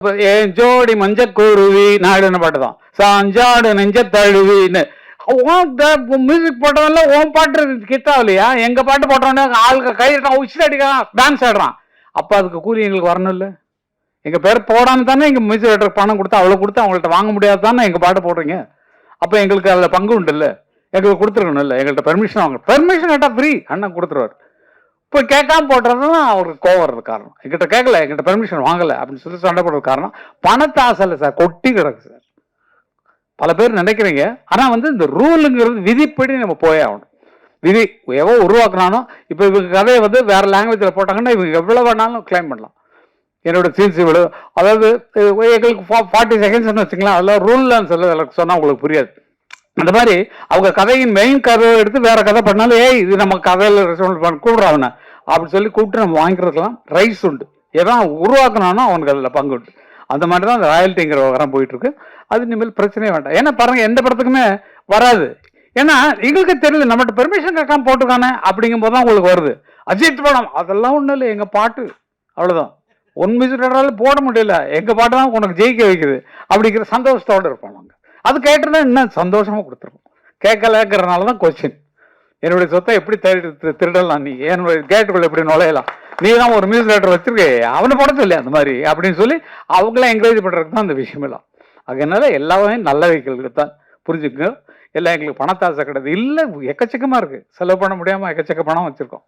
என் ஜோடி மஞ்சக்குருவி நாடுன்னு பாட்டு தான். சாஞ்சாடு நெஞ்ச தழுவின்னு மியூசிக் போட்டவன்ல ஓன் பாட்டு கிட்டா இல்லையா? எங்க பாட்டு போட்டவனே ஆளுக்கு கையிட்டான், உச்சில் அடிக்கிறான், டான்ஸ் ஆடுறான். அப்ப அதுக்கு கூலி எங்களுக்கு வரணும் இல்ல? எங்க பேர் போடாம தானே எங்க மியூசிக் டைரக்டர் பணம் கொடுத்து அவ்வளவு கொடுத்து அவங்கள்ட்ட வாங்க முடியாது தானே எங்க பாட்டு போடுறீங்க. அப்ப எங்களுக்கு அதுல பங்கு உண்டு இல்ல? எங்களுக்கு கொடுத்துருக்கணும் இல்ல? எங்கள்கிட்ட பெர்மிஷன் வாங்க. பெர்மிஷன் கேட்டா ஃப்ரீ அண்ணன் கொடுத்துருவாரு. இப்போ கேட்காம போட்டுறதுதான் அவருக்கு கோவம் வர்றது காரணம். எங்கிட்ட கேட்கல, எங்கிட்ட பெர்மிஷன் வாங்கலை அப்படின்னு சொல்லி சண்டை போடுறது காரணம் பணத்தை ஆசை இல்லை சார், கொட்டி கிடக்கு சார். பல பேர் நினைக்கிறீங்க. ஆனால் இந்த ரூலுங்கிறது விதிப்படி நம்ம போயே ஆகணும். விதி எவ்வளோ உருவாக்குனாலும் இப்போ இவங்க கதையை வேற லாங்குவேஜில் போட்டாங்கன்னா இவங்க எவ்வளோ வேணாலும் கிளைம் பண்ணலாம். என்னோட சீன்ஸ் இவ்வளோ, அதாவது எங்களுக்கு 40 செகண்ட்ஸ்னு வச்சுக்கலாம். அதெல்லாம் ரூல்லான்னு சொல்ல சொன்னால் உங்களுக்கு புரியாது. அந்த மாதிரி அவங்க கதையின் மெயின் கதையை எடுத்து வேற கதை பண்ணாலும் இது நம்ம கதையில் கூப்பிடுறாவன அப்படின்னு சொல்லி கூப்பிட்டு நம்ம வாங்கிக்கிறதுக்கெல்லாம் ரைட்ஸ் உண்டு. எதான் உருவாக்கினானோ அவனுக்கு அதில் பங்கு உண்டு. அந்த மாதிரி தான் அந்த ராயல்ட்டிங்கிற விவகாரம் போயிட்டு இருக்கு. அது இனிமேல் பிரச்சனையே வேண்டாம். ஏன்னா பாருங்க, எந்த படத்துக்குமே வராது. ஏன்னா எங்களுக்கு தெரியல, நம்மகிட்ட பெர்மிஷன் கேட்காம போட்டுக்கானே அப்படிங்கும் போது தான் உங்களுக்கு வருது. அஜித் படம் அதெல்லாம் ஒன்றும் இல்லை, எங்க பாட்டு அவ்வளோதான். ஒன் மியூசிக் போட முடியல, எங்க பாட்டு தான் உனக்கு ஜெயிக்க வைக்குது அப்படிங்கிற சந்தோஷத்தோடு இருப்போம் நாங்கள். அது கேட்டுனா இன்னும் சந்தோஷமா கொடுத்துருக்கோம். கேட்கலங்கிறதுனால தான் கொஸ்டின். என்னுடைய சொத்தை எப்படி திருடலாம், நீ என்னுடைய கேட்டுக்குள்ள எப்படி நுழையலாம், நீ தான் ஒரு மியூசிக் டைரக்டர் வச்சிருக்கே அவனை போட சொல்லி அந்த மாதிரி அப்படின்னு சொல்லி அவங்களாம் என்கரேஜ் பண்றதுக்கு தான் அந்த விஷயம் எல்லாம். அதனால எல்லாமே நல்ல வைக்கிறது தான் புரிஞ்சுக்கோங்க. எல்லாம் எங்களுக்கு பணத்தாசை கிடையாது இல்லை, எக்கச்சக்கமா இருக்கு, செலவு பண்ண முடியாம எக்கச்சக்க பணம் வச்சிருக்கோம்.